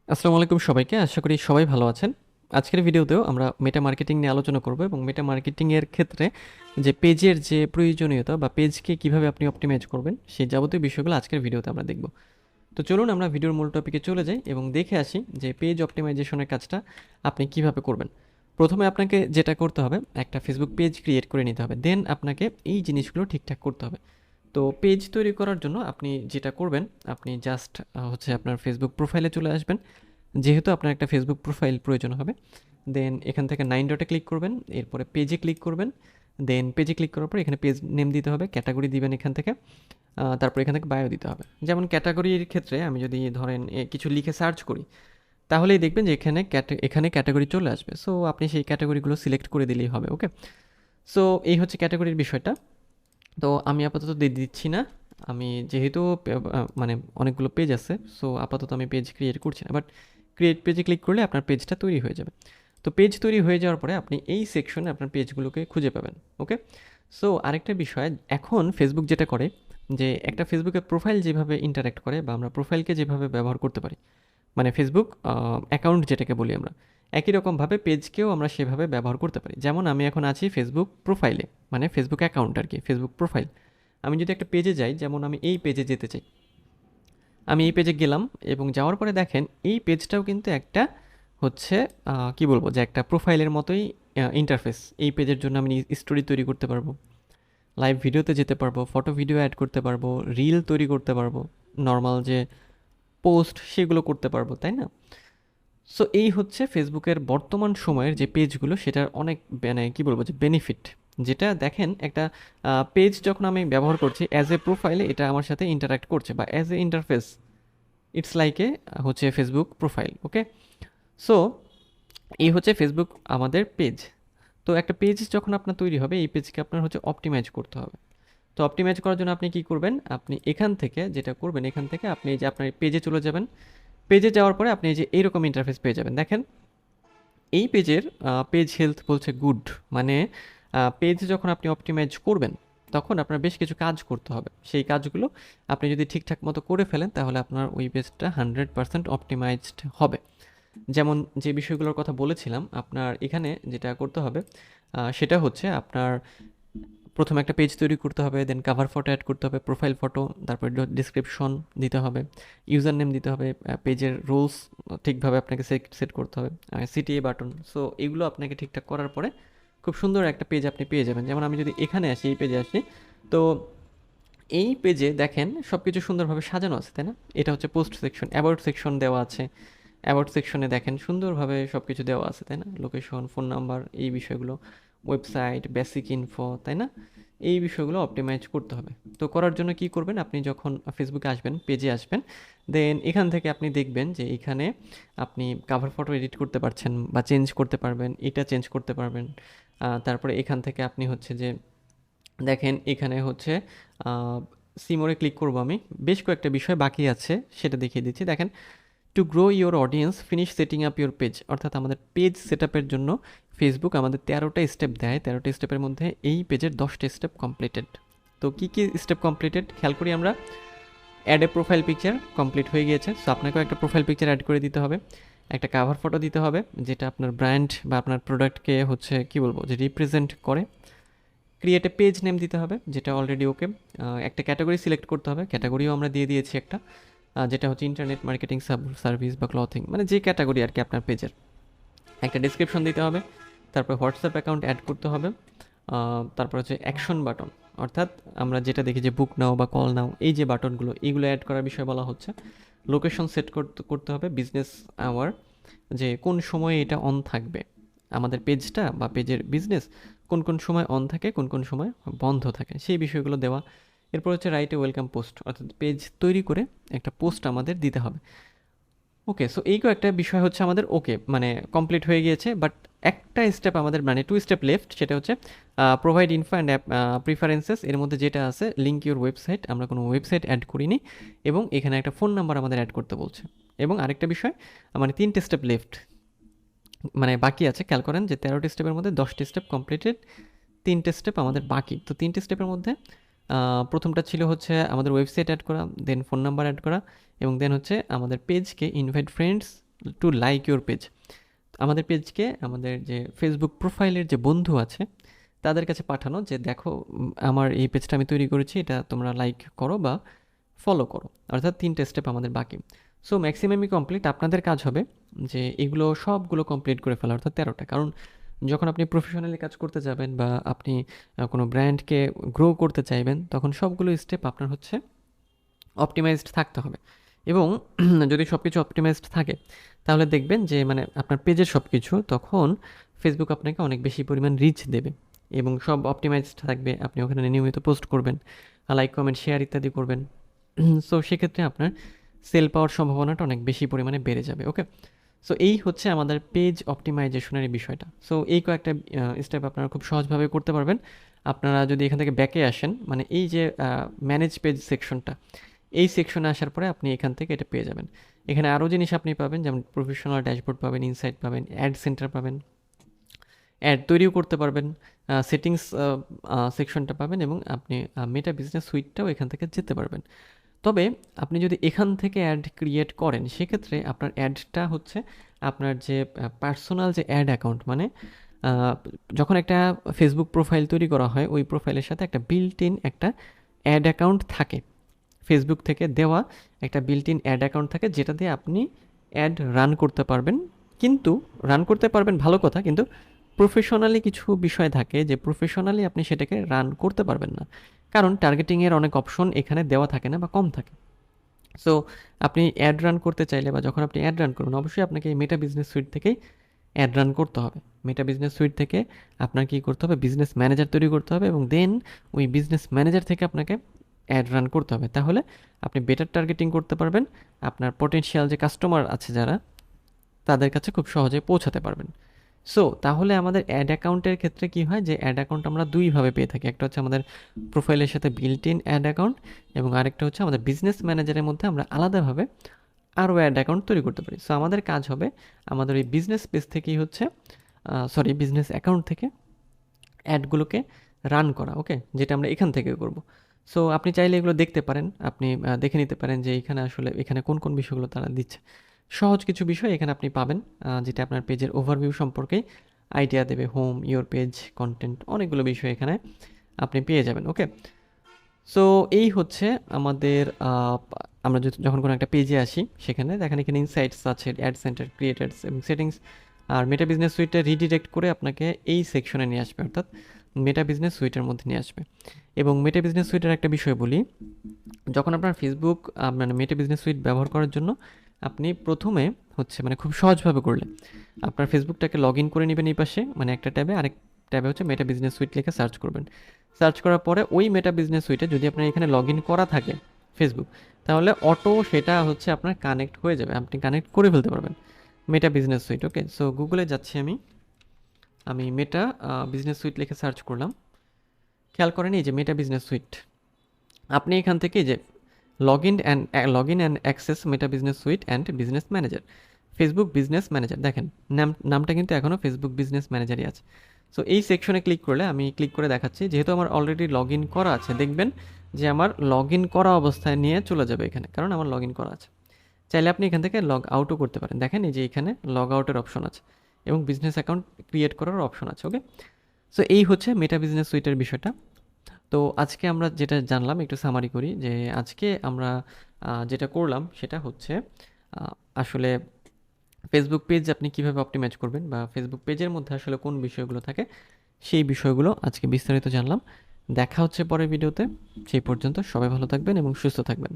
আসসালামু আলাইকুম সবাইকে। আশা করি সবাই ভালো আছেন। আজকের ভিডিওতেও আমরা মেটা মার্কেটিং নিয়ে আলোচনা করব এবং মেটা মার্কেটিং এর ক্ষেত্রে যে পেজের যে প্রয়োজনীয়তা বা পেজকে কিভাবে আপনি অপটিমাইজ করবেন সেই যাবতীয় বিষয়গুলো আজকের ভিডিওতে আমরা দেখব। তো চলুন আমরা ভিডিওর মূল টপিকে চলে যাই এবং দেখে আসি যে পেজ অপটিমাইজেশনের কাজটা আপনি কিভাবে করবেন। প্রথমে আপনাকে যেটা করতে হবে, একটা ফেসবুক পেজ ক্রিয়েট করে নিতে হবে। দেন আপনাকে এই জিনিসগুলো ঠিকঠাক করতে হবে। তো পেজ তৈরি করার জন্য আপনি যেটা করবেন, আপনি জাস্ট হচ্ছে আপনার ফেসবুক প্রোফাইলে চলে আসবেন। যেহেতু আপনার একটা ফেসবুক প্রোফাইল প্রয়োজন হবে, দেন এখান থেকে 9 ডটে ক্লিক করবেন, এরপরে পেজে ক্লিক করবেন। দেন পেজে ক্লিক করার পর এখানে পেজ নেম দিতে হবে, ক্যাটাগরি দিবেন এখান থেকে। তারপর এখান থেকে বায়ো দিতে হবে। যেমন ক্যাটাগরির ক্ষেত্রে আমি যদি ধরেন কিছু লিখে সার্চ করি, তাহলেই দেখবেন যে এখানে ক্যাটাগরি চলে আসবে। সো আপনি সেই ক্যাটাগরিগুলো সিলেক্ট করে দিলেই হবে। ওকে, সো এই হচ্ছে ক্যাটাগরির বিষয়টা। তো আমি আপাতত দিয়ে দিচ্ছি না। আমি যেহেতু মানে অনেকগুলো পেজ আছে, সো আপাতত আমি পেজ ক্রিয়েট করছি না, বাট ক্রিয়েট পেজে ক্লিক করলে আপনার পেজটা তৈরি হয়ে যাবে। তো পেজ তৈরি হয়ে যাওয়ার পরে আপনি এই সেকশনে আপনার পেজগুলোকে খুঁজে পাবেন। ওকে, সো আরেকটা বিষয়, এখন ফেসবুক যেটা করে যে একটা ফেসবুকের প্রোফাইল যেভাবে ইন্টারাক্ট করে বা আমরা প্রোফাইলকে যেভাবে ব্যবহার করতে পারি, মানে ফেসবুক অ্যাকাউন্ট যেটাকে বলি আমরা, একই রকমভাবে পেজকেও আমরা সেভাবে ব্যবহার করতে পারি। যেমন আমি এখন আছি ফেসবুক প্রোফাইলে, মানে ফেসবুক অ্যাকাউন্ট আর কি, ফেসবুক প্রোফাইল। আমি যদি একটা পেজে যাই, যেমন আমি এই পেজে যেতে চাই, আমি এই পেজে গেলাম এবং যাওয়ার পরে দেখেন এই পেজটাও কিন্তু একটা হচ্ছে কি বলবো, যে একটা প্রোফাইলের মতোই ইন্টারফেস। এই পেজের জন্য আমি স্টোরি তৈরি করতে পারবো, লাইভ ভিডিওতে যেতে পারবো, ফটো ভিডিও অ্যাড করতে পারবো, রিল তৈরি করতে পারবো, নর্মাল যে পোস্ট সেগুলো করতে পারবো, তাই না? সো এই হচ্ছে ফেসবুকের বর্তমান সময়ের যে পেজগুলো, সেটার অনেক মানে কী বলবো যে বেনিফিট। যেটা দেখেন, একটা পেজ যখন আমি ব্যবহার করছি অ্যাজ এ প্রোফাইলে, এটা আমার সাথে ইন্টারাক্ট করছে, বা as a interface it's like a হচ্ছে ফেসবুক প্রোফাইল। ওকে, সো এই হচ্ছে ফেসবুক আমাদের পেজ। তো একটা পেজ যখন আপনার তৈরি হবে, এই পেজকে আপনার হচ্ছে অপটিমাইজ করতে হবে। তো অপটিমাইজ করার জন্য আপনি কি করবেন, আপনি এখান থেকে যেটা করবেন, এখান থেকে আপনি এই যে আপনার পেজে চলে যাবেন। পেজে যাওয়ার পরে আপনি এই যে এইরকম ইন্টারফেস পেয়ে যাবেন। দেখেন এই পেজের পেজ হেলথ বলছে গুড, মানে পেজ যখন আপনি অপটিমাইজ করবেন তখন আপনার বেশ কিছু কাজ করতে হবে। সেই কাজগুলো আপনি যদি ঠিকঠাক মতো করে ফেলেন, তাহলে আপনার ওই পেজটা 100% অপটিমাইজড হবে। যেমন যে বিষয়গুলোর কথা বলেছিলাম, আপনার এখানে যেটা করতে হবে সেটা হচ্ছে আপনার প্রথমে একটা পেজ তৈরি করতে হবে, দেন কাভার ফটো অ্যাড করতে হবে, প্রোফাইল ফটো, তারপরে ডিসক্রিপশন দিতে হবে, ইউজার নেম দিতে হবে, পেজের রুলস ঠিকভাবে আপনাকে সেট করতে হবে, সিটিএ বাটন। সো এগুলো আপনাকে ঠিকঠাক করার পরে খুব সুন্দর একটা পেজ আপনি পেয়ে যাবেন। যেমন আমি যদি এখানে আসি, এই পেজে আসি, তো এই পেজে দেখেন সব কিছু সুন্দরভাবে সাজানো আছে, তাই না? এটা হচ্ছে পোস্ট সেকশন, অ্যাবাউট সেকশন দেওয়া আছে। অ্যাবাউট সেকশনে দেখেন সুন্দরভাবে সব কিছু দেওয়া আছে, তাই না? লোকেশন, ফোন নাম্বার, এই বিষয়গুলো, ওয়েবসাইট, বেসিক ইনফো, তাই না? এই বিষয়গুলো অপটিমাইজ করতে হবে। তো করার জন্য কি করবেন, আপনি যখন ফেসবুকে আসবেন, পেজে আসবেন, দেন এখান থেকে আপনি দেখবেন যে এখানে আপনি কাভার ফটো এডিট করতে পারছেন বা চেঞ্জ করতে পারবেন, এটা চেঞ্জ করতে পারবেন। তারপরে এখান থেকে আপনি হচ্ছে যে দেখেন এখানে হচ্ছে সিমোরে ক্লিক করব আমি, বেশ কয়েকটা বিষয় বাকি আছে সেটা দেখিয়ে দিচ্ছি। দেখেন, to grow your audience finish setting up your page, অর্থাৎ আমাদের পেজ সেট আপের জন্য ফেসবুক আমাদের 13টা স্টেপ দেয়। 13টা স্টেপের মধ্যে এই পেজের 10টা স্টেপ কমপ্লিটেড। তো কী কী স্টেপ কমপ্লিটেড খেয়াল করি আমরা। Add a profile picture complete হয়ে গিয়েছে, সো আপনাকেও একটা প্রোফাইল পিকচার অ্যাড করে দিতে হবে। একটা কাভার ফটো দিতে হবে, যেটা আপনার ব্র্যান্ড বা আপনার প্রোডাক্টকে হচ্ছে কি বলবো যে রিপ্রেজেন্ট করে। ক্রিয়েট এ পেজ নেম দিতে হবে, যেটা অলরেডি ওকে। একটা ক্যাটাগরি সিলেক্ট করতে হবে, ক্যাটাগরিও আমরা দিয়ে দিয়েছি একটা, যেটা হচ্ছে ইন্টারনেট মার্কেটিং সার্ভিস বা ক্লথিং, মানে যে ক্যাটাগরি আর কি আপনার পেজের। একটা ডিসক্রিপশন দিতে হবে, তারপর হোয়াটসঅ্যাপ অ্যাকাউন্ট অ্যাড করতে হবে, তারপর হচ্ছে অ্যাকশন বাটন, অর্থাৎ আমরা যেটা দেখি যে বুক নাও বা কল নাও, এই যে বাটনগুলো, এইগুলো অ্যাড করার বিষয় বলা হচ্ছে। লোকেশন সেট করতে হবে, বিজনেস আওয়ার, যে কোন সময়ে এটা অন থাকবে, আমাদের পেজটা বা পেজের বিজনেস কোন কোন সময় অন থাকে, কোন কোন সময় বন্ধ থাকে, সেই বিষয়গুলো দেওয়া। এরপর হচ্ছে রাইট এ ওয়েলকাম পোস্ট, অর্থাৎ পেজ তৈরি করে একটা পোস্ট আমাদের দিতে হবে। ওকে, সো এই কয়েকটা বিষয় হচ্ছে আমাদের ওকে, মানে কমপ্লিট হয়ে গিয়েছে। বাট একটা স্টেপ আমাদের, মানে 2 স্টেপ লেফট, সেটা হচ্ছে provide info and app preferences. এর মধ্যে যেটা আছে লিঙ্ক ইউর ওয়েবসাইট, আমরা কোনো ওয়েবসাইট অ্যাড করিনি, এবং এখানে একটা ফোন নাম্বার আমাদের অ্যাড করতে বলছে। এবং আরেকটা বিষয়, মানে 3টে স্টেপ লেফট, মানে বাকি আছে। খেয়াল করেন যে 13টি স্টেপের মধ্যে 10টি স্টেপ কমপ্লিটেড, 3টে স্টেপ আমাদের বাকি। তো 3টে স্টেপের মধ্যে প্রথমটা ছিল হচ্ছে আমাদের ওয়েবসাইট অ্যাড করা, দেন ফোন নাম্বার অ্যাড করা, এবং দেন হচ্ছে আমাদের পেজকে invite friends to like your page. আমাদের পেজকে আমাদের যে ফেসবুক প্রোফাইলের যে বন্ধু আছে তাদের কাছে পাঠানো যে দেখো আমার এই পেজটা আমি তৈরি করেছি, এটা তোমরা লাইক করো বা ফলো করো। অর্থাৎ 3টে স্টেপ আমাদের বাকি। সো ম্যাক্সিমামই কমপ্লিট। আপনাদের কাজ হবে যে এগুলো সবগুলো কমপ্লিট করে ফেলা, অর্থাৎ 13টা। কারণ যখন আপনি প্রফেশনালি কাজ করতে যাবেন বা আপনি কোনো ব্র্যান্ডকে গ্রো করতে চাইবেন, তখন সবগুলো স্টেপ আপনার হচ্ছে অপটিমাইজড থাকতে হবে। এবং যদি সব কিছু অপটিমাইজড থাকে তাহলে দেখবেন যে মানে আপনার পেজের সব কিছু তখন ফেসবুক আপনাকে অনেক বেশি পরিমাণ রিচ দেবে এবং সব অপটিমাইজড থাকবে। আপনি ওখানে নিয়মিত পোস্ট করবেন, লাইক কমেন্ট শেয়ার ইত্যাদি করবেন। সো সেক্ষেত্রে আপনার সেল পাওয়ার সম্ভাবনাটা অনেক বেশি পরিমাণে বেড়ে যাবে। ওকে, সো এই হচ্ছে আমাদের পেজ অপটিমাইজেশনের বিষয়টা। সো এই কয়েকটা স্টেপ আপনারা খুব সহজভাবে করতে পারবেন। আপনারা যদি এখান থেকে ব্যাকে আসেন, মানে এই যে ম্যানেজ পেজ সেকশনটা, এই সেকশনে আসার পরে আপনি এখান থেকে এটা পেয়ে যাবেন। এখানে আরও জিনিস আপনি পাবেন, যেমন প্রফেশনাল ড্যাশবোর্ড পাবেন, ইনসাইট পাবেন, অ্যাড সেন্টার পাবেন, অ্যাড তৈরিও করতে পারবেন, সেটিংস সেকশনটা পাবেন এবং আপনি মেটা বিজনেস সুইটটাও এখান থেকে যেতে পারবেন। তবে আপনি যদি এখান থেকে অ্যাড ক্রিয়েট করেন সেক্ষেত্রে আপনার অ্যাডটা হচ্ছে আপনার যে পার্সোনাল যে অ্যাড অ্যাকাউন্ট, মানে যখন একটা ফেসবুক প্রোফাইল তৈরি করা হয় ওই প্রোফাইলের সাথে একটা বিল্ট ইন একটা অ্যাড অ্যাকাউন্ট থাকে, ফেসবুক থেকে দেওয়া একটা বিল্ট ইন অ্যাড অ্যাকাউন্ট থাকে, যেটা দিয়ে আপনি অ্যাড রান করতে পারবেন। কিন্তু রান করতে পারবেন ভালো কথা, কিন্তু প্রফেশনালি কিছু বিষয় থাকে যে প্রফেশনালি আপনি সেটাকে রান করতে পারবেন না, কারণ টার্গেটিংয়ের অনেক অপশন এখানে দেওয়া থাকে না বা কম থাকে। সো আপনি অ্যাড রান করতে চাইলে বা যখন আপনি অ্যাড রান করবেন, অবশ্যই আপনাকে এই মেটা বিজনেস সুইট থেকেই অ্যাড রান করতে হবে। মেটা বিজনেস সুইট থেকে আপনার কী করতে হবে, বিজনেস ম্যানেজার তৈরি করতে হবে এবং দেন ওই বিজনেস ম্যানেজার থেকে আপনাকে অ্যাড রান করতে হবে। তাহলে আপনি বেটার টার্গেটিং করতে পারবেন, আপনার পটেনশিয়াল যে কাস্টমার আছে যারা তাদের কাছে খুব সহজে পৌঁছাতে পারবেন। সো তাহলে আমাদের অ্যাড অ্যাকাউন্টের ক্ষেত্রে কি হয়, যে অ্যাড অ্যাকাউন্ট আমরা দুইভাবে পেয়ে থাকি। একটা হচ্ছে আমাদের প্রোফাইলের সাথে বিল্ট ইন অ্যাড অ্যাকাউন্ট এবং আরেকটা হচ্ছে আমাদের বিজনেস ম্যানেজারের মধ্যে আমরা আলাদাভাবে আরও অ্যাড অ্যাকাউন্ট তৈরি করতে পারি। সো আমাদের কাজ হবে আমাদের ওই বিজনেস পেজ থেকেই হচ্ছে বিজনেস অ্যাকাউন্ট থেকে অ্যাডগুলোকে রান করা। ওকে, যেটা আমরা এখান থেকে করব। সো আপনি চাইলে এগুলো দেখতে পারেন, আপনি দেখে নিতে পারেন যে এখানে আসলে এখানে কোন কোন বিষয়গুলো তারা দিচ্ছে। সহজ কিছু বিষয় এখানে আপনি পাবেন, যেটা আপনার পেজের ওভারভিউ সম্পর্কে আইডিয়া দেবে। হোম, ইওর পেজ, কন্টেন্ট, অনেকগুলো বিষয় এখানে আপনি পেয়ে যাবেন। ওকে, সো এই হচ্ছে আমাদের আমরা যখন কোনো একটা পেজে আসি সেখানে দেখেন এখানে ইনসাইটস আছে, অ্যাড সেন্টার, ক্রিয়েটার্স এবং সেটিংস। আর মেটা বিজনেস সুইটটা রিডিরেক্ট করে আপনাকে এই সেকশনে নিয়ে আসবে, অর্থাৎ মেটা বিজনেস সুইটের মধ্যে নিয়ে আসবে। এবং মেটা বিজনেস সুইটের একটা বিষয় বলি, যখন আপনার ফেসবুক মানে মেটা বিজনেস সুইট ব্যবহার করার জন্য আপনি প্রথমে হচ্ছে মানে খুব সহজভাবে করলে আপনার ফেসবুকটাকে লগ ইন করে নেবেন এই পাশে, মানে একটা ট্যাবে, আরেক ট্যাবে হচ্ছে মেটা বিজনেস সুইট লিখে সার্চ করবেন। সার্চ করার পরে ওই মেটা বিজনেস সুইটে যদি আপনার এখানে লগ ইন করা থাকে ফেসবুক, তাহলে অটো সেটা হচ্ছে আপনার কানেক্ট হয়ে যাবে, আপনি কানেক্ট করে ফেলতে পারবেন মেটা বিজনেস সুইট। ওকে, সো গুগলে যাচ্ছি আমি মেটা বিজনেস সুইট লিখে সার্চ করলাম। খেয়াল করেন এই যে মেটা বিজনেস সুইট, আপনি এখান থেকে যে log in and access meta business suite and business manager, Facebook business manager, দেখেন নামটা কিন্তু এখনও ফেসবুক বিজনেস ম্যানেজারই আছে। সো এই সেকশনে ক্লিক করলে আমি ক্লিক করে দেখাচ্ছি, যেহেতু আমার অলরেডি লগ ইন করা আছে, দেখবেন যে আমার লগ ইন করা অবস্থায় নিয়ে চলে যাবে এখানে, কারণ আমার লগ ইন করা আছে। চাইলে আপনি এখান থেকে লগ আউটও করতে পারেন, দেখেন এই যে এখানে লগ আউটের অপশন আছে এবং বিজনেস অ্যাকাউন্ট ক্রিয়েট করার অপশন আছে। ওকে, সো এই হচ্ছে মেটা বিজনেস সুইটের বিষয়টা। তো আজকে আমরা যেটা জানলাম একটু সামারি করি, যে আজকে আমরা যেটা করলাম সেটা হচ্ছে আসলে ফেসবুক পেজ আপনি কিভাবে অপটিমাইজ করবেন বা ফেসবুক পেজের মধ্যে আসলে কোন বিষয়গুলো থাকে সেই বিষয়গুলো আজকে বিস্তারিত জানলাম। দেখা হচ্ছে পরের ভিডিওতে, সেই পর্যন্ত সবাই ভালো থাকবেন এবং সুস্থ থাকবেন।